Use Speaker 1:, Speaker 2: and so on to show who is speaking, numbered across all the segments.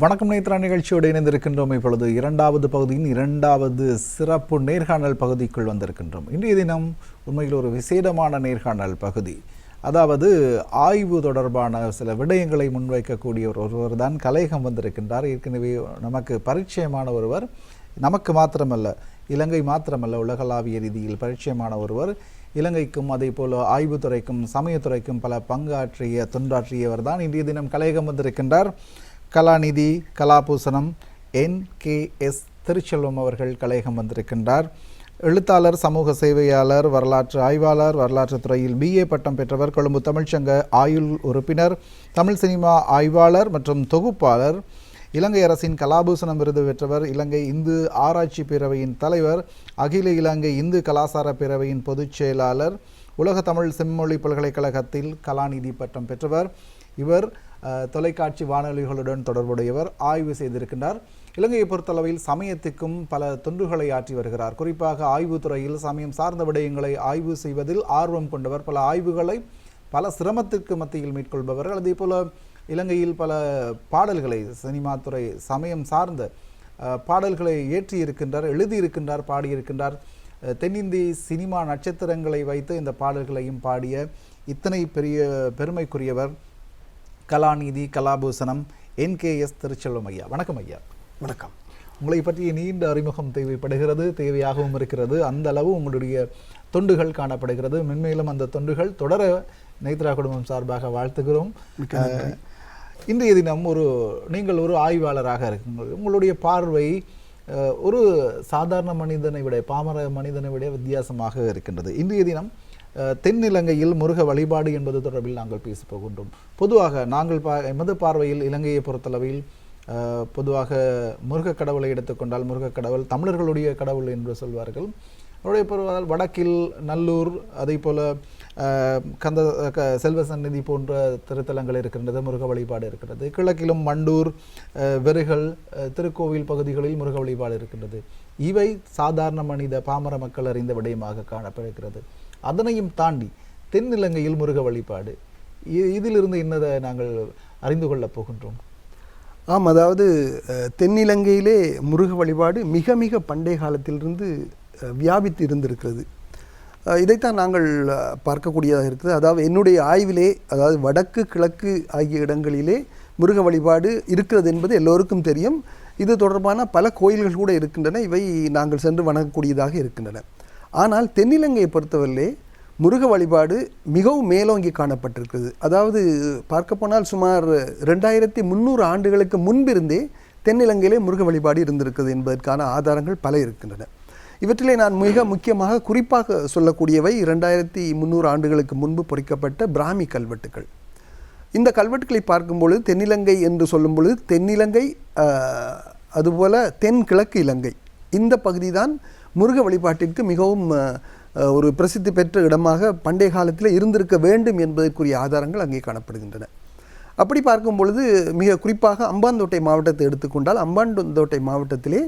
Speaker 1: வணக்கம் நேத்ரா நிகழ்ச்சியோடு இணைந்திருக்கின்றோம். இப்பொழுது இரண்டாவது பகுதியின் இரண்டாவது சிறப்பு நேர்காணல் பகுதிக்குள் வந்திருக்கின்றோம். இன்றைய தினம் உண்மையில் ஒரு விசேடமான நேர்காணல் பகுதி. அதாவது ஆய்வு தொடர்பான சில விடயங்களை முன்வைக்கக்கூடிய ஒருவர் தான் கலையகம் வந்திருக்கின்றார். ஏற்கனவே நமக்கு பரிச்சயமான ஒருவர், நமக்கு மாத்திரமல்ல, இலங்கை மாத்திரமல்ல, உலகளாவிய ரீதியில் பரிச்சயமான ஒருவர். இலங்கைக்கும் அதே போல ஆய்வுத்துறைக்கும் சமயத்துறைக்கும் பல பங்காற்றிய தொண்டாற்றியவர் தான் இன்றைய தினம் கலையகம் வந்திருக்கின்றார். கலாநிதி கலாபூசணம் NKS திருச்செல்வம் அவர்கள் கலையகம் வந்திருக்கின்றார். எழுத்தாளர், சமூக சேவையாளர், வரலாற்று ஆய்வாளர், வரலாற்று துறையில் BA பட்டம் பெற்றவர், கொழும்பு தமிழ்ச்சங்க ஆயுள் உறுப்பினர், தமிழ் சினிமா ஆய்வாளர் மற்றும் தொகுப்பாளர், இலங்கை அரசின் கலாபூசணம் விருது பெற்றவர், இலங்கை இந்து ஆராய்ச்சி பேரவையின் தலைவர், அகில இலங்கை இந்து கலாசார பேரவையின் பொதுச் செயலாளர், உலக தமிழ் செம்மொழி பல்கலைக்கழகத்தில் கலாநிதி பட்டம் பெற்றவர். இவர் தொலைக்காட்சி வானொலிகளுடன் தொடர்புடையவர், ஆய்வு செய்திருக்கின்றார். இலங்கையை பொறுத்தளவில் சமயத்துக்கும் பல தொண்டுகளை ஆற்றி வருகிறார். குறிப்பாக ஆய்வுத்துறையில் சமயம் சார்ந்த விடயங்களை ஆய்வு செய்வதில் ஆர்வம் கொண்டவர். பல ஆய்வுகளை பல சிரமத்திற்கு மத்தியில் மேற்கொள்பவர்கள். அதே போல இலங்கையில் பல பாடல்களை, சினிமா துறை சமயம் சார்ந்த பாடல்களை ஏற்றியிருக்கின்றார், எழுதியிருக்கின்றார், பாடியிருக்கின்றார். தென்னிந்திய சினிமா நட்சத்திரங்களை வைத்து இந்த பாடல்களையும் பாடிய இத்தனை பெரிய பெருமைக்குரியவர் கலாநிதி கலாபூசணம் NKS திருச்செல்வம் ஐயா. வணக்கம் ஐயா.
Speaker 2: வணக்கம்.
Speaker 1: உங்களை பற்றிய நீண்ட அறிமுகம் தேவைப்படுகிறது, தேவையாகவும் இருக்கிறது. அந்த அளவு உங்களுடைய தொண்டுகள் காணப்படுகிறது. மென்மேலும் அந்த தொண்டுகள் தொடர நேத்ரா குடும்பம் சார்பாக வாழ்த்துகிறோம். இன்றைய தினம் நீங்கள் ஒரு ஆய்வாளராக இருக்குங்கள். உங்களுடைய பார்வை ஒரு சாதாரண மனிதனை விட, பாமர மனிதனை விட வித்தியாசமாக இருக்கின்றது. இன்றைய தினம் தென்னிலங்கையில் முருக வழிபாடு என்பது தொடர்பில் நாங்கள் பேசப் போகின்றோம். பொதுவாக நாங்கள் எமது பார்வையில் இலங்கையை பொறுத்தளவில் பொதுவாக முருக கடவுளை எடுத்துக்கொண்டால், முருக கடவுள் தமிழர்களுடைய கடவுள் என்று சொல்வார்கள். அவருடைய பொருளால் வடக்கில் நல்லூர், அதே போல செல்வ சந்நிதி போன்ற திருத்தலங்கள் இருக்கின்றது, முருக வழிபாடு இருக்கிறது. கிழக்கிலும் மண்டூர், வெறுகள், திருக்கோவில் பகுதிகளில் முருக வழிபாடு இருக்கின்றது. இவை சாதாரண மனித பாமர மக்கள் அறிந்த விடயமாக காணப்படுகிறது. அதனையும் தாண்டி தென்னிலங்கையில் முருக வழிபாடு, இதிலிருந்து என்னதை நாங்கள் அறிந்து கொள்ளப் போகின்றோம்?
Speaker 2: அதாவது தென்னிலங்கையிலே முருக வழிபாடு மிக மிக பண்டைய காலத்திலிருந்து வியாபித்து இருந்திருக்கிறது. இதைத்தான் நாங்கள் பார்க்கக்கூடியதாக இருக்குது. அதாவது என்னுடைய ஆய்விலே, அதாவது வடக்கு கிழக்கு ஆகிய இடங்களிலே முருக வழிபாடு இருக்கிறது என்பது எல்லோருக்கும் தெரியும். இது தொடர்பான பல கோயில்கள் கூட இருக்கின்றன. இவை நாங்கள் சென்று வணங்கக்கூடியதாக இருக்கின்றன. ஆனால் தென்னிலங்கையை பொறுத்தவரையிலே முருக வழிபாடு மிகவும் மேலோங்கி காணப்பட்டிருக்கிறது. அதாவது பார்க்க போனால் சுமார் 2300 ஆண்டுகளுக்கு முன்பிருந்தே தென்னிலங்கையிலே முருக வழிபாடு இருந்திருக்கிறது என்பதற்கான ஆதாரங்கள் பல இருக்கின்றன. இவற்றிலே நான் மிக முக்கியமாக குறிப்பாக சொல்லக்கூடியவை 2300 ஆண்டுகளுக்கு முன்பு பொறிக்கப்பட்ட பிராமி கல்வெட்டுக்கள். இந்த கல்வெட்டுக்களை பார்க்கும்பொழுது தென்னிலங்கை என்று சொல்லும் பொழுது தென்னிலங்கை, அதுபோல தென்கிழக்கு இலங்கை, இந்த பகுதி தான் முருக வழிபாட்டிற்கு மிகவும் ஒரு பிரசித்தி பெற்ற இடமாக பண்டைய காலத்தில் இருந்திருக்க வேண்டும் என்பதற்குரிய ஆதாரங்கள் அங்கே காணப்படுகின்றன. அப்படி பார்க்கும் பொழுது மிக குறிப்பாக அம்பாந்தோட்டை மாவட்டத்தை எடுத்துக்கொண்டால், அம்பாந்தோட்டை மாவட்டத்திலே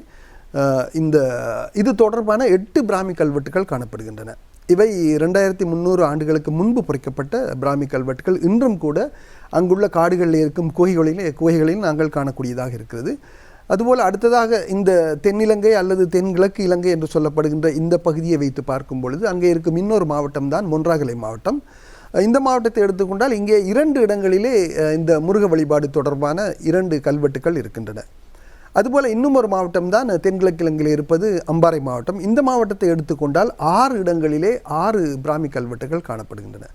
Speaker 2: இது தொடர்பான 8 பிராமி கல்வெட்டுகள் காணப்படுகின்றன. இவை 2300 ஆண்டுகளுக்கு முன்பு பொறிக்கப்பட்ட பிராமி கல்வெட்டுகள். இன்றும் கூட அங்குள்ள காடுகளில் இருக்கும் குகைகளில் நாங்கள் காணக்கூடியதாக இருக்கிறது. அதுபோல் அடுத்ததாக இந்த தென்னிலங்கை அல்லது தென்கிழக்கு இலங்கை என்று சொல்லப்படுகின்ற இந்த பகுதியை வைத்து பார்க்கும் பொழுது அங்கே இருக்கும் இன்னொரு மாவட்டம் தான் மொன்றாகலை மாவட்டம். இந்த மாவட்டத்தை எடுத்துக்கொண்டால் இங்கே 2 இடங்களிலே இந்த முருக வழிபாடு தொடர்பான 2 கல்வெட்டுக்கள் இருக்கின்றன. அதுபோல் இன்னும் ஒரு மாவட்டம் தான் தென்கிழக்கு இலங்கையில் இருப்பது அம்பாறை மாவட்டம். இந்த மாவட்டத்தை எடுத்துக்கொண்டால் 6 இடங்களிலே 6 பிராமி கல்வெட்டுகள் காணப்படுகின்றன.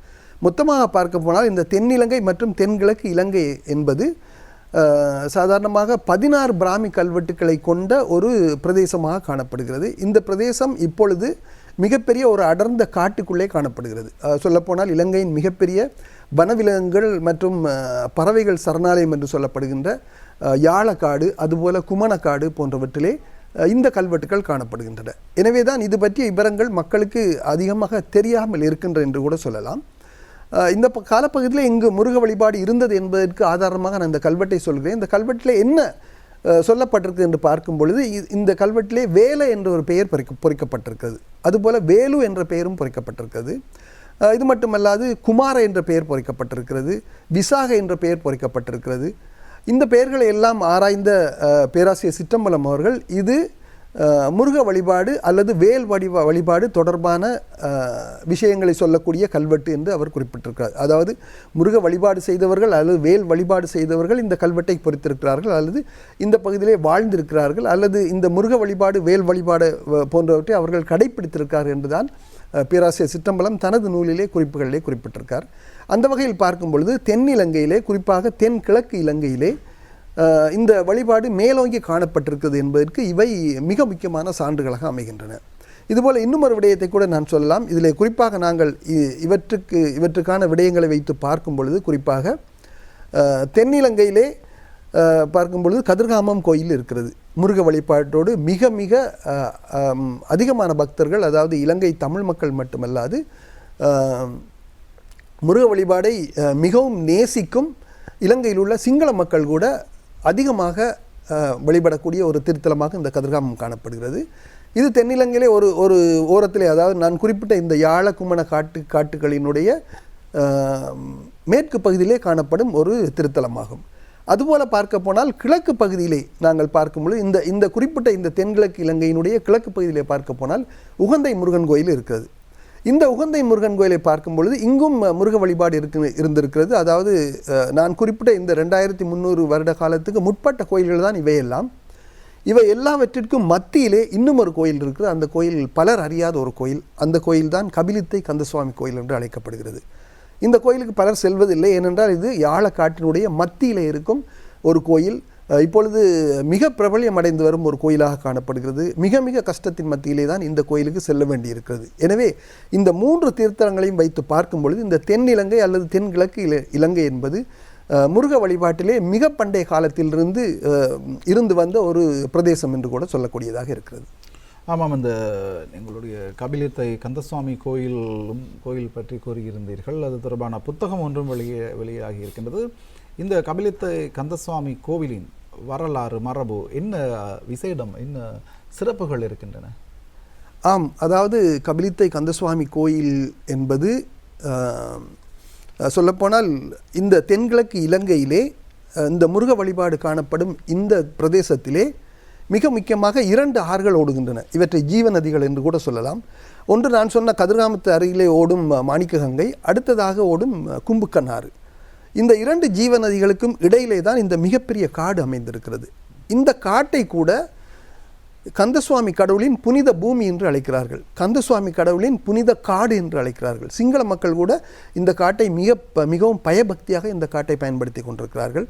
Speaker 2: மொத்தமாக பார்க்க போனால் இந்த தென்னிலங்கை மற்றும் தென்கிழக்கு இலங்கை என்பது சாதாரணமாக 16 பிராமி கல்வெட்டுக்களை கொண்ட ஒரு பிரதேசமாக காணப்படுகிறது. இந்த பிரதேசம் இப்பொழுது மிகப்பெரிய ஒரு அடர்ந்த காட்டுக்குள்ளே காணப்படுகிறது. சொல்லப்போனால் இலங்கையின் மிகப்பெரிய வனவிலங்குகள் மற்றும் பறவைகள் சரணாலயம் என்று சொல்லப்படுகின்ற யாழக்காடு, அதுபோல குமணக்காடு போன்றவற்றிலே இந்த கல்வெட்டுகள் காணப்படுகின்றன. எனவே தான் இது பற்றிய விவரங்கள் மக்களுக்கு அதிகமாக தெரியாமல் இருக்கின்ற என்று கூட சொல்லலாம். இந்த காலப்பகுதியில் இங்கு முருக வழிபாடு இருந்தது என்பதற்கு ஆதாரமாக நான் இந்த கல்வெட்டை சொல்கிறேன். இந்த கல்வெட்டில் என்ன சொல்லப்பட்டிருக்கு என்று பார்க்கும் பொழுது, இந்த கல்வெட்டிலே வேலை என்ற ஒரு பெயர் பொறிக்கப்பட்டிருக்கிறது. அதுபோல் வேலு என்ற பெயரும் பொறிக்கப்பட்டிருக்கிறது. இது மட்டுமல்லாது குமார என்ற பெயர் பொறிக்கப்பட்டிருக்கிறது, விசாக என்ற பெயர் பொறிக்கப்பட்டிருக்கிறது. இந்த பெயர்களை எல்லாம் ஆராய்ந்த பேராசிரியர் சிற்றம்பலம் அவர்கள் இது முருக வழிபாடு அல்லது வேல் வழிபாடு தொடர்பான விஷயங்களை சொல்லக்கூடிய கல்வெட்டு என்று அவர் குறிப்பிட்டிருக்கிறார். அதாவது முருக வழிபாடு செய்தவர்கள் அல்லது வேல் வழிபாடு செய்தவர்கள் இந்த கல்வெட்டை பொறித்திருக்கிறார்கள், அல்லது இந்த பகுதியிலே வாழ்ந்திருக்கிறார்கள், அல்லது இந்த முருக வழிபாடு வேல் வழிபாடு போன்றவற்றை அவர்கள் கடைப்பிடித்திருக்கிறார்கள் என்றுதான் பேராசிரியர் சிற்றம்பலம் தனது நூலிலே குறிப்புகளிலே குறிப்பிட்டிருக்கார். அந்த வகையில் பார்க்கும் பொழுது தென்னிலங்கையிலே, குறிப்பாக தென்கிழக்கு இலங்கையிலே இந்த வழிபாடு மேலோங்கி காணப்பட்டிருக்கிறது என்பதற்கு இவை மிக முக்கியமான சான்றுகளாக அமைகின்றன. இதுபோல் இன்னும் ஒரு விடயத்தை கூட நான் சொல்லலாம். இதில் குறிப்பாக நாங்கள் இவற்றுக்கான விடயங்களை வைத்து பார்க்கும் பொழுது, குறிப்பாக தென்னிலங்கையிலே பார்க்கும் பொழுது கதிர்காமம் கோயில் இருக்கிறது. முருக வழிபாட்டோடு மிக மிக அதிகமான பக்தர்கள், அதாவது இலங்கை தமிழ் மக்கள் மட்டுமல்லாது முருக வழிபாடை மிகவும் நேசிக்கும் இலங்கையில் உள்ள சிங்கள மக்கள் கூட அதிகமாக வழிபடக்கூடிய ஒரு திருத்தலமாக இந்த கதிர்காமம் காணப்படுகிறது. இது தென்னிலங்கையிலே ஒரு ஓரத்திலே, அதாவது நான் குறிப்பிட்ட இந்த யாழ கும்மண காட்டுகளினுடைய மேற்கு பகுதியிலே காணப்படும் ஒரு திருத்தலமாகும். அதுபோல பார்க்க போனால் கிழக்கு பகுதியிலே நாங்கள் பார்க்கும்பொழுது இந்த குறிப்பிட்ட இந்த தென்கிழக்கு இலங்கையினுடைய கிழக்கு பகுதியிலே பார்க்க போனால் உகந்தை முருகன் கோயில் இருக்கிறது. இந்த உகந்தை முருகன் கோயிலை பார்க்கும் பொழுது இங்கும் முருக வழிபாடு இருந்திருக்கிறது. அதாவது நான் குறிப்பிட்ட இந்த 2300 வருட காலத்துக்கு முற்பட்ட கோயில்கள் தான் இவையெல்லாம். இவை எல்லாவற்றிற்கும் மத்தியிலே இன்னும் ஒரு கோயில் இருக்குது. அந்த கோயில் பலர் அறியாத ஒரு கோயில். அந்த கோயில் தான் கபிலித்தை கந்தசுவாமி கோயில் என்று அழைக்கப்படுகிறது. இந்த கோயிலுக்கு பலர் செல்வதில்லை, ஏனென்றால் இது யாழக்காட்டினுடைய மத்தியிலே இருக்கும் ஒரு கோயில். இப்பொழுது மிக பிரபல்யம் அடைந்து வரும் ஒரு கோயிலாக காணப்படுகிறது. மிக மிக கஷ்டத்தின் மத்தியிலே தான் இந்த கோயிலுக்கு செல்ல வேண்டியிருக்கிறது. எனவே இந்த 3 தீர்த்தங்களையும் வைத்து பார்க்கும் பொழுது இந்த தென்னிலங்கை அல்லது தென்கிழக்கு இலங்கை என்பது முருக வழிபாட்டிலே மிக பண்டைய காலத்திலிருந்து இருந்து வந்த ஒரு பிரதேசம் என்று கூட சொல்லக்கூடியதாக இருக்கிறது.
Speaker 1: ஆமாம், இந்த எங்களுடைய கபிலித்தை கந்தசுவாமி கோயில் பற்றி கூறியிருந்தீர்கள். அது தொடர்பான புத்தகம் ஒன்றும் வெளியாகி இருக்கின்றது. இந்த கபிலித்தை கந்தசுவாமி கோவிலின் வரலாறு, மரபு என்ன விசேடம், என்ன சிறப்புகள் இருக்கின்றன?
Speaker 2: ஆம், அதாவது கபிலித்தை கந்தசுவாமி கோயில் என்பது சொல்லப்போனால் இந்த தென்கிழக்கு இலங்கையிலே இந்த முருக வழிபாடு காணப்படும் இந்த பிரதேசத்திலே மிக முக்கியமாக 2 ஆறுகள் ஓடுகின்றன. இவற்றை ஜீவ நதிகள் என்று கூட சொல்லலாம். ஒன்று நான் சொன்ன கதிர்காமத்து அருகிலே ஓடும் மாணிக்க கங்கை, அடுத்ததாக ஓடும் கும்புக்கன் ஆறு. இந்த 2 ஜீவ நதிகளுக்கும் இடையிலே தான் இந்த மிகப்பெரிய காடு அமைந்திருக்கிறது. இந்த காட்டை கூட கந்தசுவாமி கடவுளின் புனித பூமி என்று அழைக்கிறார்கள், கந்தசுவாமி கடவுளின் புனித காடு என்று அழைக்கிறார்கள். சிங்கள மக்கள் கூட இந்த காட்டை மிகவும் பயபக்தியாக இந்த காட்டை பயன்படுத்தி கொண்டிருக்கிறார்கள்.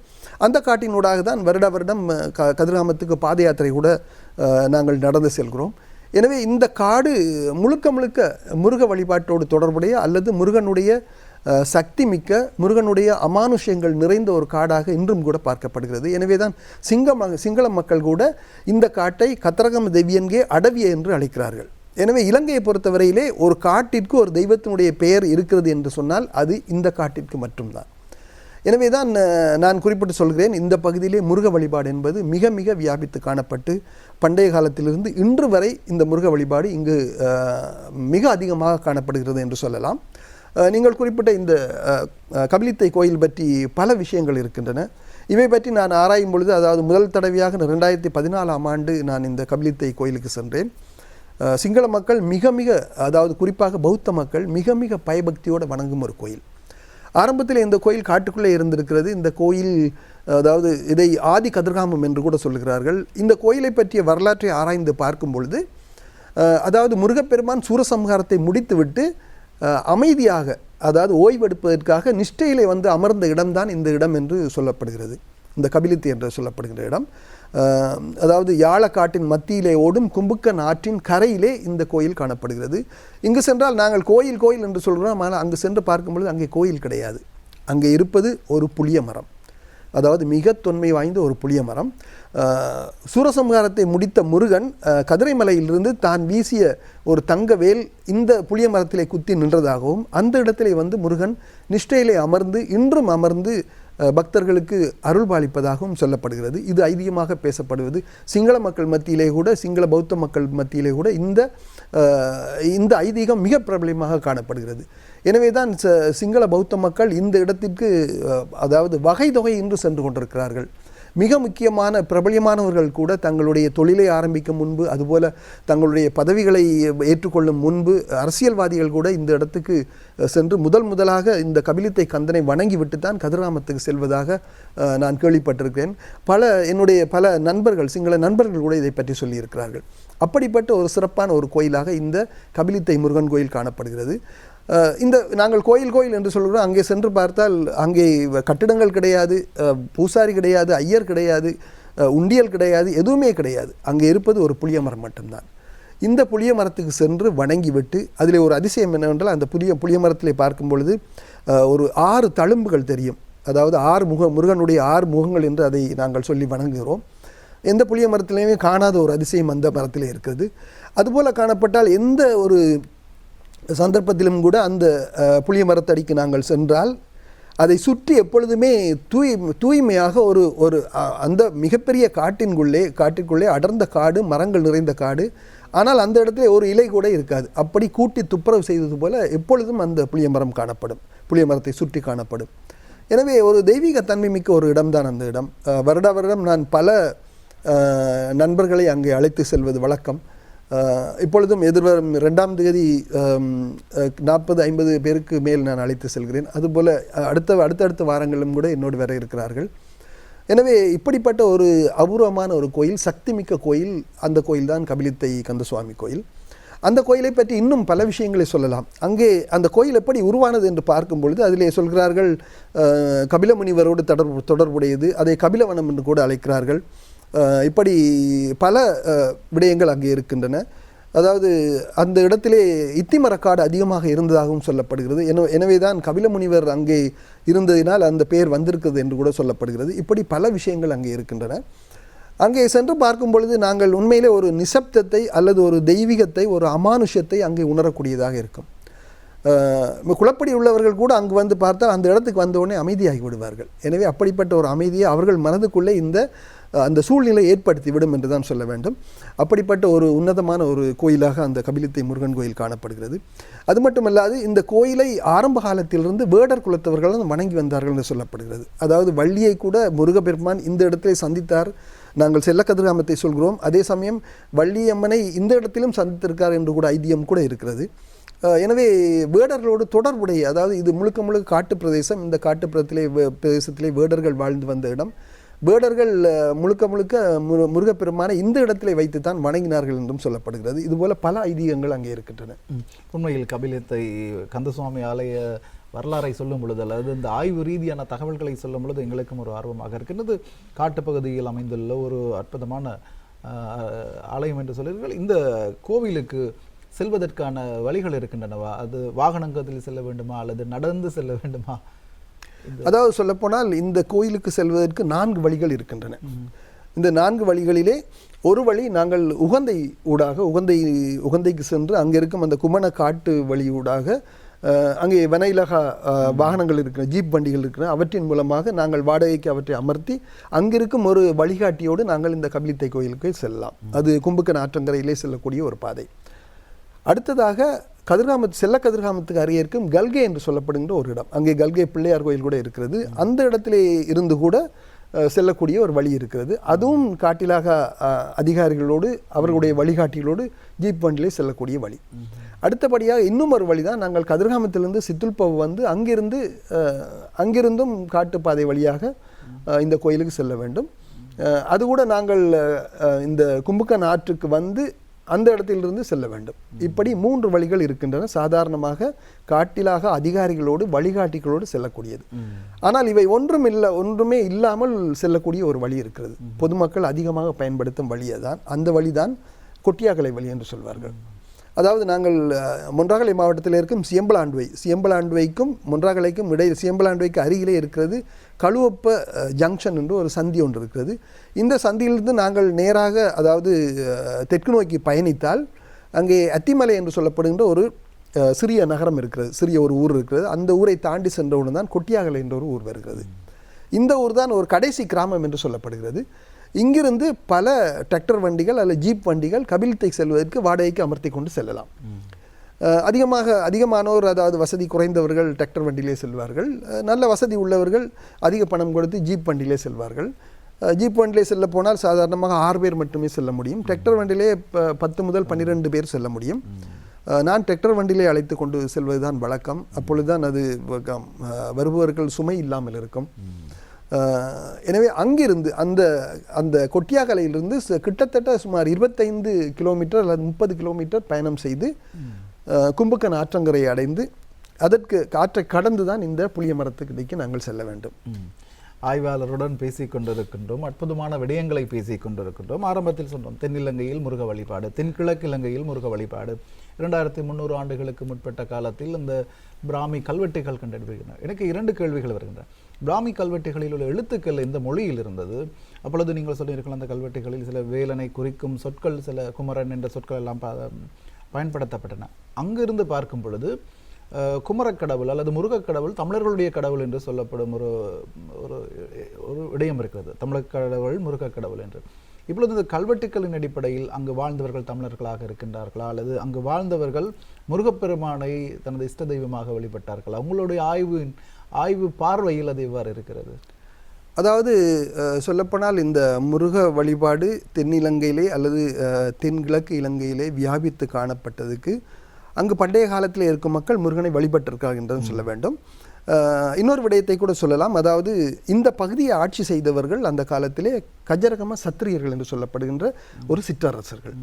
Speaker 2: அந்த காட்டினூடாக தான் வருடம் கதிர்காமத்துக்கு பாத யாத்திரை கூட நாங்கள் நடந்து செல்கிறோம். எனவே இந்த காடு முழுக்க முருக வழிபாட்டோடு தொடர்புடைய அல்லது முருகனுடைய சக்தி மிக்க, முருகனுடைய அமானுஷ்யங்கள் நிறைந்த ஒரு காடாக இன்றும் கூட பார்க்கப்படுகிறது. எனவே தான் சிங்கள மக்கள் கூட இந்த காட்டை கத்தரகம தெவ்யன்கே அடவிய என்று அழைக்கிறார்கள். எனவே இலங்கையை பொறுத்தவரையிலே ஒரு காட்டிற்கு ஒரு தெய்வத்தினுடைய பெயர் இருக்கிறது என்று சொன்னால் அது இந்த காட்டிற்கு மட்டும்தான். எனவே தான் நான் குறிப்பிட்டு சொல்கிறேன், இந்த பகுதியிலே முருக வழிபாடு என்பது மிக மிக வியாபித்து காணப்பட்டு பண்டைய காலத்திலிருந்து இன்று வரை இந்த முருக வழிபாடு இங்கு மிக அதிகமாக காணப்படுகிறது என்று சொல்லலாம். நீங்கள் குறிப்பிட்ட இந்த கபிலித்தை கோயில் பற்றி பல விஷயங்கள் இருக்கின்றன. இவை பற்றி நான் ஆராயும் பொழுது, அதாவது முதல் தடவையாக 2014ஆம் ஆண்டு நான் இந்த கபிலித்தை கோயிலுக்கு சென்றேன். சிங்கள மக்கள் அதாவது குறிப்பாக பௌத்த மக்கள் மிக மிக பயபக்தியோடு வணங்கும் ஒரு கோயில். ஆரம்பத்தில் இந்த கோயில் காட்டுக்குள்ளே இருந்திருக்கிறது. இந்த கோயில், அதாவது இதை ஆதி கதிர்காமம் என்று கூட சொல்கிறார்கள். இந்த கோயிலை பற்றிய வரலாற்றை ஆராய்ந்து பார்க்கும் பொழுது, அதாவது முருகப்பெருமான் சூரசம்ஹாரத்தை முடித்துவிட்டு அமைதியாக, அதாவது ஓய்வெடுப்பதற்காக நிஷ்டையிலே வந்து அமர்ந்த இடம்தான் இந்த இடம் என்று சொல்லப்படுகிறது. இந்த கபிலித்தை என்று சொல்லப்படுகின்ற இடம், அதாவது யாழக்காட்டின் மத்தியிலே ஓடும் கும்புக்கன் ஆற்றின் கரையிலே இந்த கோயில் காணப்படுகிறது. இங்கு சென்றால் நாங்கள் கோயில் என்று சொல்கிறோம், ஆனால் அங்கு சென்று பார்க்கும்பொழுது அங்கே கோயில் கிடையாது. அங்கே இருப்பது ஒரு புளிய மரம், அதாவது மிக தொன்மை வாய்ந்த ஒரு புளிய மரம். சூரசம்ஹாரத்தை முடித்த முருகன் கதிரைமலையிலிருந்து தான் வீசிய ஒரு தங்க வேல் இந்த புளிய மரத்திலே குத்தி நின்றதாகவும், அந்த இடத்திலே வந்து முருகன் நிஷ்டையிலே அமர்ந்து இன்றும் அமர்ந்து பக்தர்களுக்கு அருள் பாலிப்பதாகவும் சொல்லப்படுகிறது. இது ஐதீகமாக பேசப்படுவது சிங்கள மக்கள் மத்தியிலே கூட, சிங்கள பௌத்த மக்கள் மத்தியிலே கூட இந்த ஐதீகம் மிக பிரபலமாக காணப்படுகிறது. எனவே தான் சிங்கள பௌத்த மக்கள் இந்த இடத்திற்கு, அதாவது வகை தொகை இன்று சென்று கொண்டிருக்கிறார்கள். மிக முக்கியமான பிரபலியமானவர்கள் கூட தங்களுடைய தொழிலை ஆரம்பிக்கும் முன்பு, அதுபோல தங்களுடைய பதவிகளை ஏற்றுக்கொள்ளும் முன்பு அரசியல்வாதிகள் கூட இந்த இடத்துக்கு சென்று முதலாக இந்த கபிலித்தை கந்தனை வணங்கிவிட்டு தான் கதிர்காமத்துக்கு செல்வதாக நான் கேள்விப்பட்டிருக்கிறேன். என்னுடைய பல நண்பர்கள், சிங்கள நண்பர்கள் கூட இதை பற்றி சொல்லியிருக்கிறார்கள். அப்படிப்பட்ட ஒரு சிறப்பான ஒரு கோயிலாக இந்த கபிலித்தை முருகன் கோயில் காணப்படுகிறது. இந்த நாங்கள் கோயில் என்று சொல்கிறோம். அங்கே சென்று பார்த்தால் அங்கே கட்டிடங்கள் கிடையாது, பூசாரி கிடையாது, ஐயர் கிடையாது, உண்டியல் கிடையாது, எதுவுமே கிடையாது. அங்கே இருப்பது ஒரு புளிய மரம் மட்டும்தான். இந்த புளிய மரத்துக்கு சென்று வணங்கிவிட்டு, அதில் ஒரு அதிசயம் என்னவென்றால் அந்த புளிய மரத்திலே பார்க்கும் பொழுது ஒரு 6 தழும்புகள் தெரியும். அதாவது 6 முருகனுடைய 6 முகங்கள் என்று அதை நாங்கள் சொல்லி வணங்குகிறோம். எந்த புளிய மரத்திலையுமே காணாத ஒரு அதிசயம் அந்த மரத்திலே இருக்கிறது. அதுபோல் காணப்பட்டால் எந்த ஒரு சந்தர்ப்பத்திலும் கூட அந்த புளிய மரத்தடிக்கு நாங்கள் சென்றால் அதை சுற்றி எப்பொழுதுமே தூய்மையாக ஒரு அந்த மிகப்பெரிய காட்டிற்குள்ளே அடர்ந்த காடு, மரங்கள் நிறைந்த காடு. ஆனால் அந்த இடத்துல ஒரு இலை கூட இருக்காது. அப்படி கூட்டி துப்புரவு செய்தது போல எப்பொழுதும் அந்த புளிய மரம் காணப்படும், புளிய மரத்தை சுற்றி காணப்படும். எனவே ஒரு தெய்வீக தன்மை மிக்க ஒரு இடம்தான் அந்த இடம். வருடம் நான் பல நண்பர்களை அங்கே அழைத்து செல்வது வழக்கம். இப்பொழுதும் எதிர்வரும் 2ஆம் தேதி 40-50 பேருக்கு மேல் நான் அழைத்து செல்கிறேன். அதுபோல் அடுத்தடுத்த வாரங்களிலும் கூட என்னோடு வர இருக்கிறார்கள். எனவே இப்படிப்பட்ட ஒரு அபூர்வமான ஒரு கோயில், சக்தி மிக்க கோயில், அந்த கோயில் தான் கபிலித்தை கந்தசுவாமி கோயில். அந்த கோயிலை பற்றி இன்னும் பல விஷயங்களை சொல்லலாம். அங்கே அந்த கோயில் எப்படி உருவானது என்று பார்க்கும் பொழுது அதிலே சொல்கிறார்கள் கபில முனிவரோடு தொடர்புடையது, அதை கபிலவனம் என்று கூட அழைக்கிறார்கள். இப்படி பல விடயங்கள் அங்கே இருக்கின்றன. அதாவது அந்த இடத்திலே இத்திமரக்காடு அதிகமாக இருந்ததாகவும் சொல்லப்படுகிறது. எனவே தான் கபில முனிவர் அங்கே இருந்ததினால் அந்த பெயர் வந்திருக்கிறது என்று கூட சொல்லப்படுகிறது. இப்படி பல விஷயங்கள் அங்கே இருக்கின்றன. அங்கே சென்று பார்க்கும் பொழுது நாங்கள் உண்மையிலே ஒரு நிசப்தத்தை அல்லது ஒரு தெய்வீகத்தை, ஒரு அமானுஷத்தை அங்கே உணரக்கூடியதாக இருக்கும். குளப்படி உள்ளவர்கள் கூட அங்கு வந்து பார்த்தால் அந்த இடத்துக்கு வந்தவுடனே அமைதியாகி விடுவார்கள். எனவே அப்படிப்பட்ட ஒரு அமைதியை அவர்கள் மனதுக்குள்ளே அந்த சூழ்நிலை ஏற்படுத்திவிடும் என்று தான் சொல்ல வேண்டும். அப்படிப்பட்ட ஒரு உன்னதமான ஒரு கோயிலாக அந்த கபிலித்தை முருகன் கோயில் காணப்படுகிறது. அது மட்டுமல்லாது இந்த கோயிலை ஆரம்ப காலத்திலிருந்து வேடர் குலத்தவர்கள் வணங்கி வந்தார்கள் என்று சொல்லப்படுகிறது. அதாவது வள்ளியை கூட முருகப்பெருமான் இந்த இடத்திலே சந்தித்தார். நாங்கள் செல்லக்கதிர்காமத்தை சொல்கிறோம். அதே சமயம் வள்ளியம்மனை இந்த இடத்திலும் சந்தித்திருக்கார் என்று கூட ஐதியம் கூட இருக்கிறது. எனவே வேடர்களோடு தொடர்புடைய, அதாவது இது முழுக்க காட்டு பிரதேசம். இந்த காட்டு பிரதேசத்திலே வேடர்கள் வாழ்ந்து வந்த இடம். வேடர்கள் முழுக்க முருகப்பெருமானை இந்த இடத்திலே வைத்து தான் வணங்கினார்கள் என்றும் சொல்லப்படுகிறது. இதுபோல பல ஐதீகங்கள் அங்கே இருக்கின்றன.
Speaker 1: உண்மையில் கபிலித்தை கந்தசுவாமி ஆலய வரலாறை சொல்லும் பொழுது, அல்லது இந்த ஆய்வு ரீதியான தகவல்களை சொல்லும் பொழுது எங்களுக்கும் ஒரு ஆர்வமாக இருக்கின்றது. காட்டுப்பகுதியில் அமைந்துள்ள ஒரு அற்புதமான ஆலயம் என்று சொல்லுங்கள். இந்த கோவிலுக்கு செல்வதற்கான வழிகள் இருக்கின்றனவா? அது வாகனங்களில் செல்ல வேண்டுமா அல்லது நடந்து செல்ல வேண்டுமா?
Speaker 2: அதாவது சொல்லப்போனால் இந்த கோயிலுக்கு செல்வதற்கு 4 வழிகள் இருக்கின்றன. இந்த 4 வழிகளிலே ஒரு வழி நாங்கள் உகந்தைக்கு சென்று அங்கே இருக்கும் அந்த குமண காட்டு வழி ஊடாக அங்கே வனையிலக வாகனங்கள் இருக்கிற ஜீப் வண்டிகள் இருக்கிற அவற்றின் மூலமாக நாங்கள் வாடகைக்கு அவற்றை அமர்த்தி அங்கிருக்கும் ஒரு வழிகாட்டியோடு நாங்கள் இந்த கபிலித்தை கோயிலுக்கு செல்லலாம். அது கும்புக்கன் ஆற்றங்கரையிலே செல்லக்கூடிய ஒரு பாதை. அடுத்ததாக கதிர்காமத்துக்கு அருகே இருக்கும் கல்கே என்று சொல்லப்படுகின்ற ஒரு இடம். அங்கே கல்கே பிள்ளையார் கோயில் கூட இருக்கிறது. அந்த இடத்திலே இருந்து கூட செல்லக்கூடிய ஒரு வழி இருக்கிறது. அதுவும் காட்டிலாக அதிகாரிகளோடு அவர்களுடைய வழிகாட்டிகளோடு ஜீப் வண்டிலே செல்லக்கூடிய வழி. அடுத்தபடியாக இன்னும் ஒரு வழி தான் நாங்கள் கதிர்காமத்திலிருந்து சித்துல்பவ் வந்து அங்கிருந்தும் காட்டுப்பாதை வழியாக இந்த கோயிலுக்கு செல்ல வேண்டும். அது கூட நாங்கள் இந்த கும்புக்கன் ஆற்றுக்கு வந்து அந்த இடத்திலிருந்து செல்ல வேண்டும். இப்படி 3 வழிகள் இருக்கின்றன. சாதாரணமாக காட்டிலாக அதிகாரிகளோடு வழிகாட்டிகளோடு செல்லக்கூடியது. ஆனால் இவை ஒன்றுமே இல்லாமல் செல்லக்கூடிய ஒரு வழி இருக்கிறது. பொதுமக்கள் அதிகமாக பயன்படுத்தும் வழியதான் அந்த வழிதான் கொட்டியாக்கலை வழி என்று சொல்வார்கள். அதாவது நாங்கள் மொன்றாகலை மாவட்டத்தில் இருக்கும் சியம்பலாண்டுவைக்கும் மொன்றாகலைக்கும் இடையில், சியம்பலாண்டுவைக்கு அருகிலே இருக்கிறது கழுவப்ப ஜங்ஷன் என்று ஒரு சந்தி ஒன்று இருக்கிறது. இந்த சந்தியிலிருந்து நாங்கள் நேராக, அதாவது தெற்கு நோக்கி பயணித்தால் அங்கே அத்திமலை என்று சொல்லப்படுகின்ற ஒரு சிறிய நகரம் இருக்கிறது, சிறிய ஒரு ஊர் இருக்கிறது. அந்த ஊரை தாண்டி சென்றவுடன் தான் கொட்டியாகலை என்ற ஒரு ஊர் வருகிறது. இந்த ஊர் தான் ஒரு கடைசி கிராமம் என்று சொல்லப்படுகிறது. இங்கிருந்து பல டிராக்டர் வண்டிகள் அல்லது ஜீப் வண்டிகள் கபிலித்தை செல்வதற்கு வாடகைக்கு அமர்த்தி கொண்டு செல்லலாம். அதிகமானோர், அதாவது வசதி குறைந்தவர்கள் டிராக்டர் வண்டியிலே செல்வார்கள். நல்ல வசதி உள்ளவர்கள் அதிக பணம் கொடுத்து ஜீப் வண்டியிலே செல்வார்கள். ஜீப் வண்டிலே செல்ல போனால் சாதாரணமாக 6 பேர் மட்டுமே செல்ல முடியும். டிராக்டர் வண்டியிலே 10 முதல் 12 பேர் செல்ல முடியும். நான் டிராக்டர் வண்டியிலே அழைத்து கொண்டு செல்வதுதான் வழக்கம். அப்பொழுதுதான் அது வருபவர்கள் சுமை இல்லாமல் இருக்கும். எனவே அங்கிருந்து அந்த கொட்டியாகலையிலிருந்து கிட்டத்தட்ட சுமார் 25 கிலோமீட்டர் அல்லது 30 கிலோமீட்டர் பயணம் செய்து கும்பக்கன் ஆற்றங்கரை அடைந்து அதற்கு காற்றை கடந்து தான் இந்த புளிய மரத்துக்கிடைக்கு நாங்கள் செல்ல வேண்டும்.
Speaker 1: ஆய்வாளருடன் பேசிக் கொண்டிருக்கின்றோம். அற்புதமான விடயங்களை பேசிக் கொண்டிருக்கின்றோம். ஆரம்பத்தில் சொன்னோம், தென்னிலங்கையில் முருக வழிபாடு, தென்கிழக்கு இலங்கையில் முருக வழிபாடு 2300 ஆண்டுகளுக்கு முற்பட்ட காலத்தில் இந்த பிராமி கல்வெட்டுகள் கண்டெடுக்கின்றன. எனக்கு 2 கேள்விகள் வருகின்றன. பிராமி கல்வெட்டுகளில் உள்ள எழுத்துக்கள் இந்த மொழியில் இருந்தது. அப்பொழுது நீங்கள் சொல்லியிருக்கலாம், அந்த கல்வெட்டுகளில் சில வேலனை குறிக்கும் சொற்கள், சில குமரன் என்ற சொற்கள் எல்லாம் பயன்படுத்தப்பட்டன. அங்கிருந்து பார்க்கும் பொழுது குமரக்கடவுள் அல்லது முருகக்கடவுள் தமிழர்களுடைய கடவுள் என்று சொல்லப்படும் ஒரு விடயம் இருக்கிறது. தமிழர் கடவுள், முருகக்கடவுள் என்று. இப்பொழுது இந்த கல்வெட்டுக்களின் அடிப்படையில் அங்கு வாழ்ந்தவர்கள் தமிழர்களாக இருக்கின்றார்களா அல்லது அங்கு வாழ்ந்தவர்கள் முருகப்பெருமானை தனது இஷ்ட தெய்வமாக வழிபட்டார்களா? உங்களுடைய ஆய்வு பார்வையில் அது எவ்வாறு இருக்கிறது?
Speaker 2: அதாவது சொல்லப்போனால் இந்த முருக வழிபாடு தென்னிலங்கையிலே அல்லது தென்கிழக்கு இலங்கையிலே வியாபித்து காணப்பட்டதுக்கு அங்கு பண்டைய காலத்தில் இருக்கும் மக்கள் முருகனை வழிபட்டிருக்கிறார்கள் என்றும் சொல்ல வேண்டும். இன்னொரு விடயத்தை கூட சொல்லலாம். அதாவது இந்த பகுதியை ஆட்சி செய்தவர்கள் அந்த காலத்திலே கஜரகம சத்திரியர்கள் என்று சொல்லப்படுகின்ற ஒரு சிற்றரசர்கள்.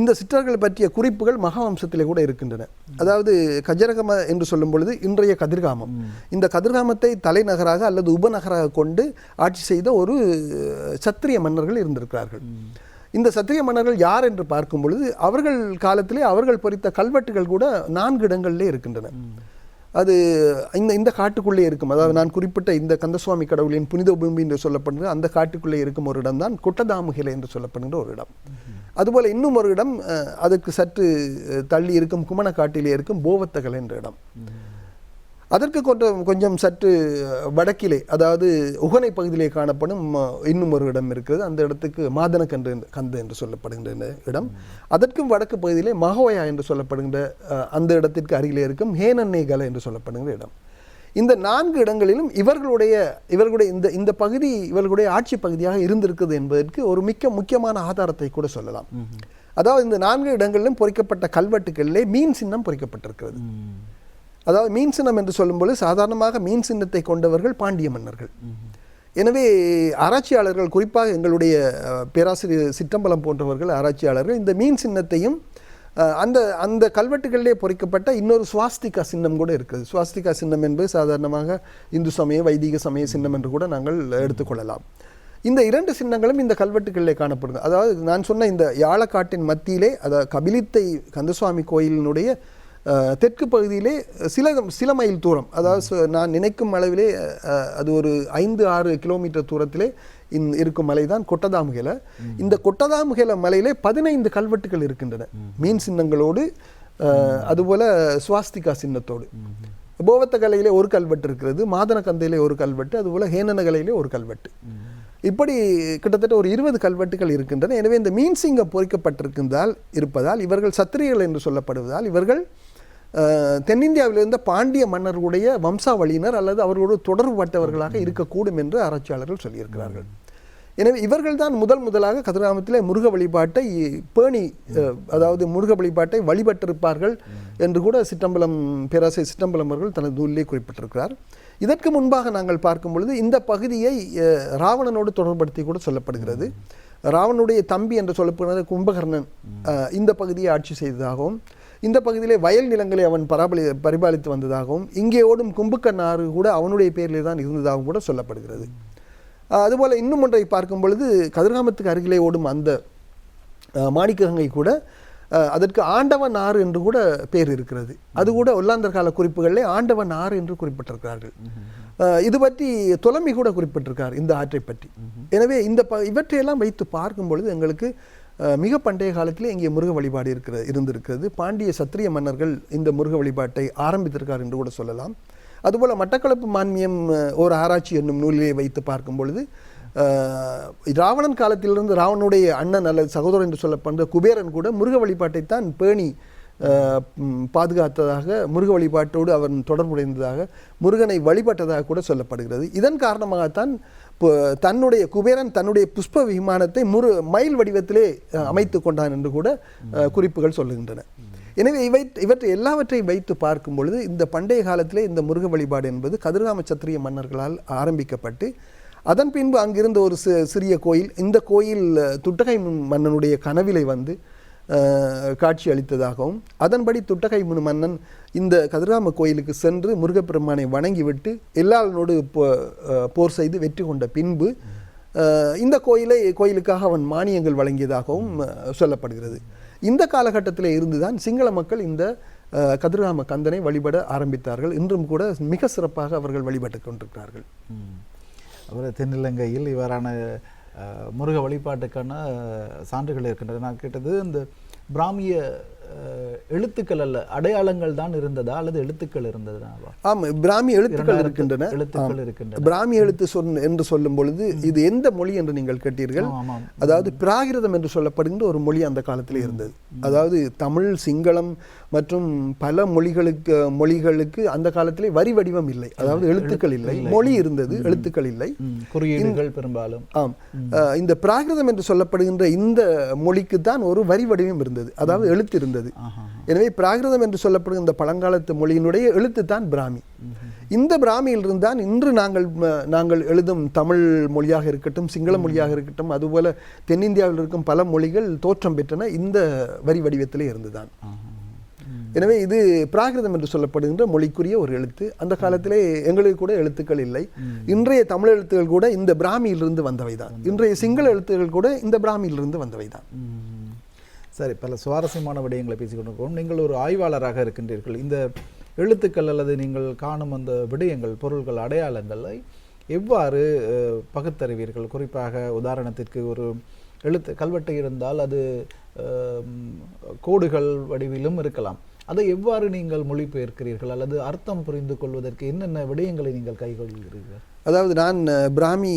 Speaker 2: இந்த சிற்றர்கள் பற்றிய குறிப்புகள் மகாவம்சத்திலே கூட இருக்கின்றன. அதாவது கஜரகம என்று சொல்லும் பொழுது இன்றைய கதிர்காமம், இந்த கதிர்காமத்தை தலைநகராக அல்லது உபநகராக கொண்டு ஆட்சி செய்த ஒரு சத்திரிய மன்னர்கள் இருந்திருக்கிறார்கள். இந்த சத்திரிய மன்னர்கள் யார் என்று பார்க்கும் பொழுது அவர்கள் காலத்திலே அவர்கள் பொறித்த கல்வெட்டுகள் கூட 4 இடங்களிலே இருக்கின்றன. அது இந்த காட்டுக்குள்ளே இருக்கும். அதாவது நான் குறிப்பிட்ட இந்த கந்தசுவாமி கடவுளின் புனித பூமி என்று சொல்லப்படுகிற அந்த காட்டுக்குள்ளே இருக்கும் ஒரு இடம் தான் கொட்டதாமுகிலை என்று சொல்லப்படுகின்ற ஒரு இடம். அதுபோல் இன்னும் ஒரு இடம் அதற்கு சற்று தள்ளி இருக்கும் குமணக்காட்டிலே இருக்கும் போவத்தகல் என்ற இடம். அதற்கு கொஞ்சம் சற்று வடக்கிலே, அதாவது உகனை பகுதியிலே காணப்படும் இன்னும் ஒரு இடம் இருக்கிறது. அந்த இடத்துக்கு மாதனக்கந்து என்று சொல்லப்படுகின்ற இடம். அதற்கும் வடக்கு பகுதியிலே மகோயா என்று சொல்லப்படுகின்ற அந்த இடத்திற்கு அருகிலே இருக்கும் ஹேனன்னேகல என்று சொல்லப்படுகின்ற இடம். இந்த 4 இடங்களிலும் இவர்களுடைய இந்த பகுதி இவர்களுடைய ஆட்சி பகுதியாக இருந்திருக்குது என்பதற்கு ஒரு முக்கியமான ஆதாரத்தை கூட சொல்லலாம். அதாவது இந்த 4 இடங்களிலும் பொறிக்கப்பட்ட கல்வெட்டுகளிலே மீன் சின்னம் பொறிக்கப்பட்டிருக்கிறது. அதாவது மீன் சின்னம் என்று சொல்லும்போது சாதாரணமாக மீன் சின்னத்தை கொண்டவர்கள் பாண்டிய மன்னர்கள். எனவே ஆராய்ச்சியாளர்கள், குறிப்பாக எங்களுடைய பேராசிரியர் சிற்றம்பலம் போன்றவர்கள் ஆராய்ச்சியாளர்கள் இந்த மீன் சின்னத்தையும் அந்த கல்வெட்டுகளிலே பொறிக்கப்பட்ட இன்னொரு சுவாஸ்திகா சின்னம் கூட இருக்குது. சுவாஸ்திகா சின்னம் என்பது சாதாரணமாக இந்து சமய வைதிக சமய சின்னம் என்று கூட நாங்கள் எடுத்துக்கொள்ளலாம். இந்த 2 சின்னங்களும் இந்த கல்வெட்டுகளிலே காணப்படுது. அதாவது நான் சொன்ன இந்த யாழக்காட்டின் மத்தியிலே, அதாவது கபிலித்தை கந்தசுவாமி கோயிலினுடைய தெற்கு பகுதியிலே சில மைல் தூரம், அதாவது நான் நினைக்கும் அளவிலே அது ஒரு 5-6 கிலோமீட்டர் தூரத்திலே இருக்கும் மலை தான் கொட்டதாமுகில. இந்த கொட்டதாமுகில மலையிலே 15 கல்வெட்டுகள் இருக்கின்றன மீன் சின்னங்களோடு, அதுபோல சுவாஸ்திகா சின்னத்தோடு. போவத்தகலையிலே ஒரு கல்வெட்டு இருக்கிறது, மாதனக்கந்தையிலே ஒரு கல்வெட்டு, அதுபோல ஹேனனகலையிலே ஒரு கல்வெட்டு. இப்படி கிட்டத்தட்ட ஒரு 20 கல்வெட்டுகள் இருக்கின்றன. எனவே இந்த மீன் சிங்கம் இருப்பதால் இவர்கள் சத்திரியர்கள் என்று சொல்லப்படுவதால் இவர்கள் தென்னிந்தியாவில் இருந்த பாண்டிய மன்னர்களுடைய வம்சாவளியினர் அல்லது அவர்களோடு தொடர்புபட்டவர்களாக இருக்கக்கூடும் என்று ஆராய்ச்சியாளர்கள் சொல்லியிருக்கிறார்கள். எனவே இவர்கள் தான் முதலாக கதிர்காமத்திலே முருக வழிபாட்டை பேணி, அதாவது முருக வழிபாட்டை வழிபட்டிருப்பார்கள் என்று கூட பேராசிரியர் சிற்றம்பலம் அவர்கள் தனது நூலிலே குறிப்பிட்டிருக்கிறார். இதற்கு முன்பாக நாங்கள் பார்க்கும் பொழுது இந்த பகுதியை ராவணனோடு தொடர்படுத்தி கூட சொல்லப்படுகிறது. ராவணனுடைய தம்பி என்று சொல்லப்படுகிற கும்பகர்ணன் இந்த பகுதியை ஆட்சி செய்ததாகவும், இந்த பகுதியிலே வயல் நிலங்களை அவன் பரிபாலித்து வந்ததாகவும், இங்கே ஓடும் கும்பக்கன் ஆறு கூட அவனுடைய பேரிலே தான் இருந்ததாகவும் கூட சொல்லப்படுகிறது. அதுபோல் இன்னும் ஒன்றை பார்க்கும் பொழுது கதிர்காமத்துக்கு அருகிலே ஓடும் அந்த மாணிக்ககங்கை கூட அதற்கு ஆண்டவன் ஆறு என்று கூட பேர் இருக்கிறது. அது கூட ஒல்லாந்தர் கால குறிப்புகளிலே ஆண்டவன் ஆறு என்று குறிப்பிட்டிருக்கிறார்கள். இது பற்றி தொலமி கூட குறிப்பிட்டிருக்கார் இந்த ஆற்றை பற்றி. எனவே இவற்றையெல்லாம் வைத்து பார்க்கும் பொழுது எங்களுக்கு மிக பண்டைய காலத்திலே இங்கே முருக வழிபாடு இருந்திருக்கிறது. பாண்டிய சத்திரிய மன்னர்கள் இந்த முருக வழிபாட்டை ஆரம்பித்திருக்கார் என்று கூட சொல்லலாம். அதுபோல் மட்டக்களப்பு மான்மியம் ஒரு ஆராய்ச்சி என்னும் நூலிலே வைத்து பார்க்கும் பொழுது ராவணன் காலத்திலிருந்து ராவனுடைய அண்ணன் அல்லது சகோதரன் என்று சொல்லப்படுற குபேரன் கூட முருக வழிபாட்டைத்தான் பேணி பாதுகாத்ததாக, முருக வழிபாட்டோடு அவன் தொடர்புடைந்ததாக, முருகனை வழிபட்டதாக கூட சொல்லப்படுகிறது. இதன் காரணமாகத்தான் தன்னுடைய குபேரன் தன்னுடைய புஷ்ப விமானத்தை மயில் வடிவத்திலே அமைத்து கொண்டான் என்று கூட குறிப்புகள் சொல்லுகின்றன. எனவே இவற்றை எல்லாவற்றையும் வைத்து பார்க்கும் பொழுது இந்த பண்டைய காலத்திலே இந்த முருக வழிபாடு என்பது கதிர்காம சத்திரிய மன்னர்களால் ஆரம்பிக்கப்பட்டு அதன் பின்பு அங்கிருந்த ஒரு சிறிய கோயில், இந்த கோயில் துட்டகை மன்னனுடைய கனவிலை வந்து காட்சி அளித்ததாகவும் அதன்படி துட்டகை மன்னன் இந்த கதிர்காம கோயிலுக்கு சென்று முருகப்பெருமானை வணங்கிவிட்டு எல்லாளனோடு போர் செய்து வெற்றி கொண்ட பின்பு இந்த கோயிலுக்காக அவன் மானியங்கள் வழங்கியதாகவும் சொல்லப்படுகிறது. இந்த காலகட்டத்தில் இருந்துதான் சிங்கள மக்கள் இந்த கதிர்காம கந்தனை வழிபட ஆரம்பித்தார்கள். இன்றும் கூட மிக சிறப்பாக அவர்கள் வழிபட்டு கொண்டிருக்கிறார்கள்.
Speaker 1: அவர் தென்னிலங்கையில் இவ்வாறான முருக வழிபாட்டுக்கான சான்றுகள் இருக்கின்றன. நான் கேட்டது இந்த பிராமிய எழுத்துக்கள் அல்ல, அடையாளங்கள் தான் இருந்ததா அல்லது எழுத்துக்கள் இருந்ததா?
Speaker 2: ஆமாம், பிராமி எழுத்துக்கள் இருக்கின்றன. பிராமி எழுத்து என்று சொல்லும் பொழுது இது எந்த மொழி என்று நீங்கள் கேட்டீர்கள். அதாவது பிராகிருதம் என்று சொல்லப்படுகின்ற ஒரு மொழி அந்த காலத்தில் இருந்தது. அதாவது தமிழ், சிங்களம் மற்றும் பல மொழிகளுக்கு அந்த காலத்திலே வரி வடிவம் இல்லை, அதாவது எழுத்துக்கள் இல்லை. மொழி இருந்தது, எழுத்துக்கள் இல்லை,
Speaker 1: குறியீடுகள் பெரும்பாலும்.
Speaker 2: ஆம், இந்த பிராகிருதம் என்று சொல்லப்படுகின்ற இந்த மொழிக்கு தான் ஒரு வரி வடிவம் இருந்தது, அதாவது எழுத்து இருந்தது. எனவே பிராகிருதம் என்று சொல்லப்படுகிற இந்த பழங்காலத்து மொழியினுடைய எழுத்து தான் பிராமி. இந்த பிராமியிலிருந்து தான் இன்று நாங்கள் எழுதும் தமிழ் மொழியாக இருக்கட்டும், சிங்கள மொழியாக இருக்கட்டும், அதுபோல தென்னிந்தியாவில் இருக்கும் பல மொழிகள் தோற்றம் பெற்றன இந்த வரி வடிவத்திலே இருந்துதான். எனவே இது பிராகிருதம் என்று சொல்லப்படுகின்ற மொழிக்குரிய ஒரு எழுத்து. அந்த காலத்திலே எங்களுக்கு கூட எழுத்துக்கள் இல்லை. இன்றைய தமிழ் எழுத்துக்கள் கூட இந்த பிராமியிலிருந்து வந்தவைதான். இன்றைய சிங்கள எழுத்துக்கள் கூட இந்த பிராமியிலிருந்து வந்தவைதான்.
Speaker 1: சரி, பல சுவாரஸ்யமான விடயங்களை பேசிக்கொண்டிருக்கோம். நீங்கள் ஒரு ஆய்வாளராக இருக்கின்றீர்கள். இந்த எழுத்துக்கள் அல்லது நீங்கள் காணும் அந்த விடயங்கள், பொருள்கள், அடையாளங்களை எவ்வாறு பகுத்தறிவீர்கள்? குறிப்பாக உதாரணத்திற்கு ஒரு கல்வெட்டு இருந்தால் அது கோடுகள் வடிவிலும் இருக்கலாம். அதை எவ்வாறு நீங்கள் மொழிபெயர்க்கிறீர்கள் அல்லது அர்த்தம் புரிந்து கொள்வதற்கு என்னென்ன விடயங்களை நீங்கள் கைகொள்கிறீர்கள்?
Speaker 2: அதாவது நான் பிராமி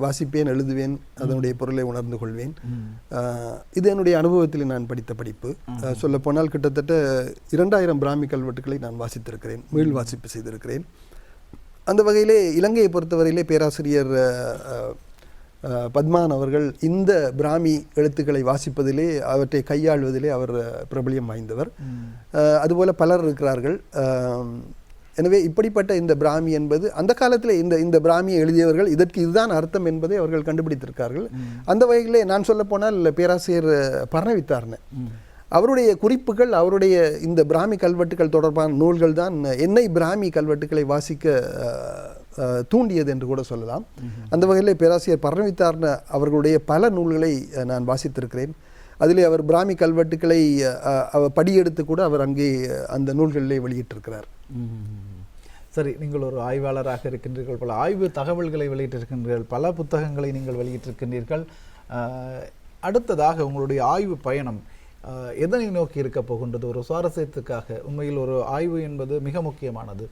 Speaker 2: வாசிப்பேன், எழுதுவேன், அதனுடைய பொருளை உணர்ந்து கொள்வேன். இது என்னுடைய அனுபவத்தில் நான் படித்த படிப்பு. சொல்ல போனால் கிட்டத்தட்ட 2000 பிராமி கல்வெட்டுக்களை நான் வாசித்திருக்கிறேன், மீள் வாசிப்பு செய்திருக்கிறேன். அந்த வகையிலே இலங்கையை பொறுத்தவரையிலே பேராசிரியர் பத்மான் அவர்கள் இந்த பிராமி எழுத்துக்களை வாசிப்பதிலே, அவற்றை கையாள்வதிலே அவர் பிரபலியம் வாய்ந்தவர். அதுபோல பலர் இருக்கிறார்கள். எனவே இப்படிப்பட்ட இந்த பிராமி என்பது அந்த காலத்தில் இந்த பிராமியை எழுதியவர்கள் இதற்கு இதுதான் அர்த்தம் என்பதை அவர்கள் கண்டுபிடித்திருக்கார்கள். அந்த வகையிலே நான் சொல்ல போனால் பேராசிரியர் பர்ணவித்தார்ன அவருடைய குறிப்புகள், அவருடைய இந்த பிராமி கல்வெட்டுகள் தொடர்பான நூல்கள் தான் என்னை பிராமி கல்வெட்டுக்களை வாசிக்க தூண்டியது என்று கூட சொல்லலாம். அந்த வகையில் பேராசிரியர் பர்ணவித்தார்ன அவர்களுடைய பல நூல்களை நான் வாசித்திருக்கிறேன். அதிலே அவர் பிராமி கல்வெட்டுக்களை படியெடுத்து கூட அவர் அங்கே அந்த நூல்களிலே வெளியிட்டிருக்கிறார்.
Speaker 1: சரி, நீங்கள் ஒரு ஆய்வாளராக இருக்கின்றீர்கள், பல ஆய்வு தகவல்களை வெளியிட்டிருக்கின்றீர்கள், பல புத்தகங்களை நீங்கள் வெளியிட்டிருக்கின்றீர்கள். அடுத்ததாக உங்களுடைய ஆய்வு பயணம் எதனை நோக்கி இருக்க போகின்றது? ஒரு சுவாரஸ்யத்துக்காக, உண்மையில் ஒரு ஆய்வு என்பது மிக முக்கியமானது.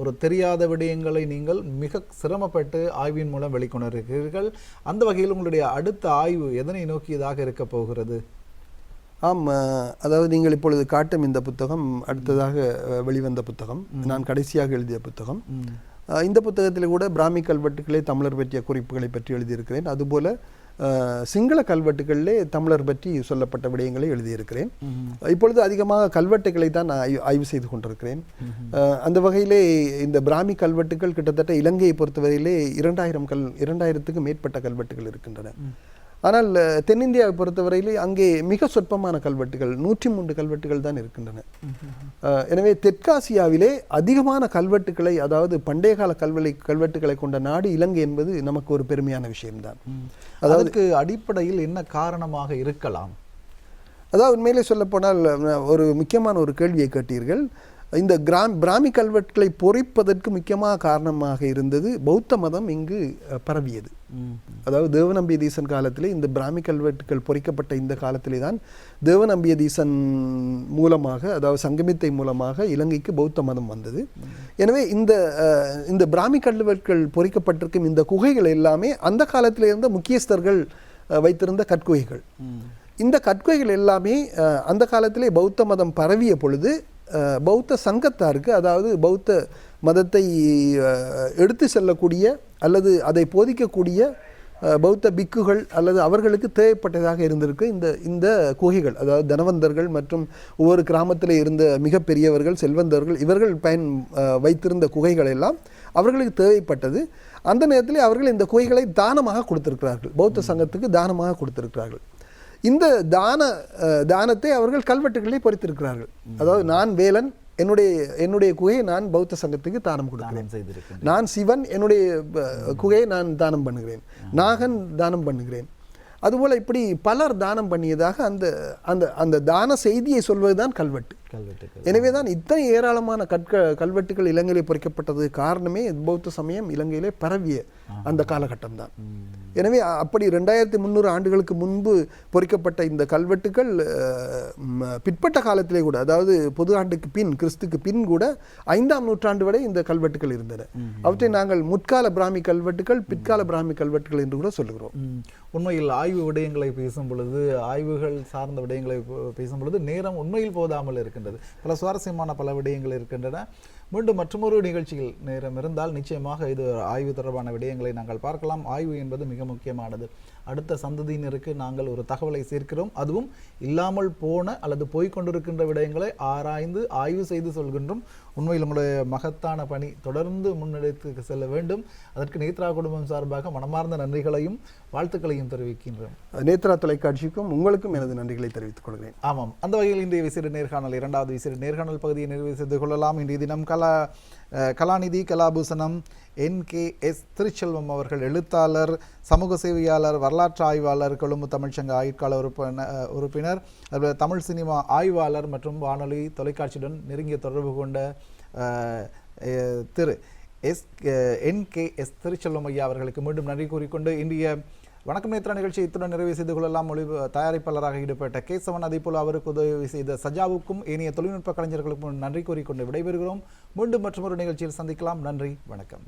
Speaker 1: ஒரு தெரியாத விடயங்களை நீங்கள் மிக சிரமப்பட்டு ஆய்வின் மூலம் வெளிக்கொண்டிருக்கிறீர்கள். அந்த வகையில் உங்களுடைய அடுத்த ஆய்வு எதனை நோக்கியதாக இருக்க போகிறது?
Speaker 2: ஆம், அதாவது நீங்கள் இப்பொழுது காட்டும் இந்த புத்தகம் அடுத்ததாக வெளிவந்த புத்தகம், நான் கடைசியாக எழுதிய புத்தகம். இந்த புத்தகத்தில் கூட பிராமி கல்வெட்டுக்களே தமிழர் பற்றிய குறிப்புகளை பற்றி எழுதியிருக்கிறேன். அதுபோல சிங்கள கல்வெட்டுகளிலே தமிழர் பற்றி சொல்லப்பட்ட விடயங்களை எழுதியிருக்கிறேன். இப்பொழுது அதிகமாக கல்வெட்டுக்களை தான் நான் ஆய்வு செய்து கொண்டிருக்கிறேன். அந்த வகையிலே இந்த பிராமி கல்வெட்டுக்கள் கிட்டத்தட்ட இலங்கையை பொறுத்தவரையிலே 2000க்கும் மேற்பட்ட கல்வெட்டுகள் இருக்கின்றன. ஆனால் தென்னிந்தியாவை பொறுத்தவரையிலே அங்கே மிக சொற்பமான கல்வெட்டுகள் 103 கல்வெட்டுகள் தான் இருக்கின்றன. எனவே தெற்காசியாவிலே அதிகமான கல்வெட்டுக்களை, அதாவது பண்டைய கால கல்வெட்டுகளை கொண்ட நாடு இலங்கை என்பது நமக்கு ஒரு பெருமையான விஷயம்தான்.
Speaker 1: அதற்கு அடிப்படையில் என்ன காரணமாக இருக்கலாம்?
Speaker 2: அதாவது உண்மையிலே சொல்ல போனால் ஒரு முக்கியமான ஒரு கேள்வியை கேட்டீர்கள். இந்த பிராமி கல்வெட்டுகளை பொறிப்பதற்கு முக்கியமாக காரணமாக இருந்தது பௌத்த மதம் இங்கு பரவியது. அதாவது தேவநம்பியதீசன் காலத்திலே இந்த பிராமி கல்வெட்டுகள் பொறிக்கப்பட்ட இந்த காலத்திலே தான் தேவநம்பியதீசன் மூலமாக, அதாவது சங்கமித்தை மூலமாக இலங்கைக்கு பௌத்த மதம் வந்தது. எனவே இந்த பிராமி கல்வெட்டுகள் பொறிக்கப்பட்டிருக்கும் இந்த குகைகள் எல்லாமே அந்த காலத்தில் இருந்த முக்கியஸ்தர்கள் வைத்திருந்த கற்குகைகள். இந்த கற்குகைகள் எல்லாமே அந்த காலத்திலே பௌத்த மதம் பரவிய பொழுது பௌத்த சங்கத்தாருக்கு, அதாவது பௌத்த மதத்தை எடுத்து செல்லக்கூடிய அல்லது அதை போதிக்கக்கூடிய பௌத்த பிக்குகள் அல்லது அவர்களுக்கு தேவைப்பட்டதாக இருந்திருக்கு இந்த குகைகள். அதாவது தனவந்தர்கள் மற்றும் ஒவ்வொரு கிராமத்தில் இருந்த மிகப்பெரியவர்கள், செல்வந்தர்கள், இவர்கள் வைத்திருந்த குகைகள் எல்லாம் அவர்களுக்கு தேவைப்பட்டது. அந்த நேரத்தில் அவர்கள் இந்த குகைகளை தானமாக கொடுத்திருக்கிறார்கள், பௌத்த சங்கத்துக்கு தானமாக கொடுத்திருக்கிறார்கள். இந்த தானத்தை அவர்கள் கல்வெட்டுகளை பொறித்திருக்கிறார்கள். அதாவது நான் வேலன் என்னுடைய குகையை நான் பௌத்த சங்கத்துக்கு தானம் கொடுக்கிறேன், நான் சிவன் என்னுடைய குகையை நான் தானம் பண்ணுகிறேன், நாகன் தானம் பண்ணுகிறேன். அதுபோல் இப்படி பலர் தானம் பண்ணியதாக அந்த தான செய்தியை சொல்வதுதான் கல்வெட்டு. எனவே தான் இத்தனை ஏராளமான கல்வெட்டுகள் இலங்கையிலே பொறிக்கப்பட்டது காரணமே பௌத்த சமயம் இலங்கையிலே பரவிய அந்த காலகட்டம் தான். எனவே அப்படி 2300 ஆண்டுகளுக்கு முன்பு பொறிக்கப்பட்ட இந்த கல்வெட்டுகள் பிற்பட்ட காலத்திலே கூட, அதாவது பொது ஆண்டுக்கு பின், கிறிஸ்துக்கு பின் கூட 5ஆம் நூற்றாண்டு வரை இந்த கல்வெட்டுகள் இருந்தன. அவற்றை நாங்கள் முற்கால பிராமி கல்வெட்டுகள், பிற்கால பிராமி கல்வெட்டுகள் என்று கூட சொல்லுகிறோம்.
Speaker 1: உண்மையில் ஆய்வு விடயங்களை பேசும் பொழுது, ஆய்வுகள் சார்ந்த விடயங்களை பேசும் பொழுது நேரம் உண்மையில் போதாமல் இருக்கின்றது. பல சுவாரஸ்யமான பல விடயங்கள் இருக்கின்றன. மீண்டும் மற்றொரு நிகழ்ச்சியில் நேரம் இருந்தால் நிச்சயமாக இது ஆய்வு தொடர்பான விடயங்களை நாங்கள் பார்க்கலாம். ஆய்வு என்பது மிக முக்கியமானது. அடுத்த சந்ததியினருக்கு நாங்கள் ஒரு தகவலை சேர்க்கிறோம், அதுவும் இல்லாமல் போன அல்லது போய்கொண்டிருக்கின்ற விடயங்களை ஆராய்ந்து ஆய்வு செய்து சொல்கின்றோம். உண்மையில் உங்களுடைய மகத்தான பணி தொடர்ந்து முன்னெடுத்து செல்ல வேண்டும். அதற்கு நேத்ரா குடும்பம் சார்பாக மனமார்ந்த நன்றிகளையும் வாழ்த்துக்களையும் தெரிவிக்கின்றோம்.
Speaker 2: நேத்ரா தொலைக்காட்சிக்கும் உங்களுக்கும் எனது நன்றிகளை தெரிவித்துக் கொள்கிறேன்.
Speaker 1: ஆமாம், அந்த வகையில் இன்றைய விசேட நேர்காணல், இரண்டாவது விசேட நேர்காணல் பகுதியை நிறைவு செய்து கொள்ளலாம். இன்றைய தினம் கலாநிதி கலாபூசணம் NKS திருச்செல்வம் அவர்கள் எழுத்தாளர், சமூக சேவையாளர், வரலாற்று ஆய்வாளர், கொழும்பு தமிழ்ச்சங்க ஆயுட்கால உறுப்பினர், அதுபோல் தமிழ் சினிமா ஆய்வாளர் மற்றும் வானொலி தொலைக்காட்சியுடன் நெருங்கிய தொடர்பு கொண்ட திரு NKS திருச்செல்வம் ஐயா அவர்களுக்கு மீண்டும் நன்றி கூறிக்கொண்டு இன்றைய வணக்கம் நேத்ரா நிகழ்ச்சியை இத்துடன் நிறைவு செய்து கொள்ளலாம். தயாரிப்பாளராக ஈடுபட்ட கேசவன், அதேபோல் அவருக்கு உதவி செய்த சஜாவுக்கும் ஏனைய தொழில்நுட்ப கலைஞர்களுக்கும் நன்றி கூறிக்கொண்டு விடைபெறுகிறோம். மீண்டும் மற்றொரு நிகழ்ச்சியில் சந்திக்கலாம். நன்றி, வணக்கம்.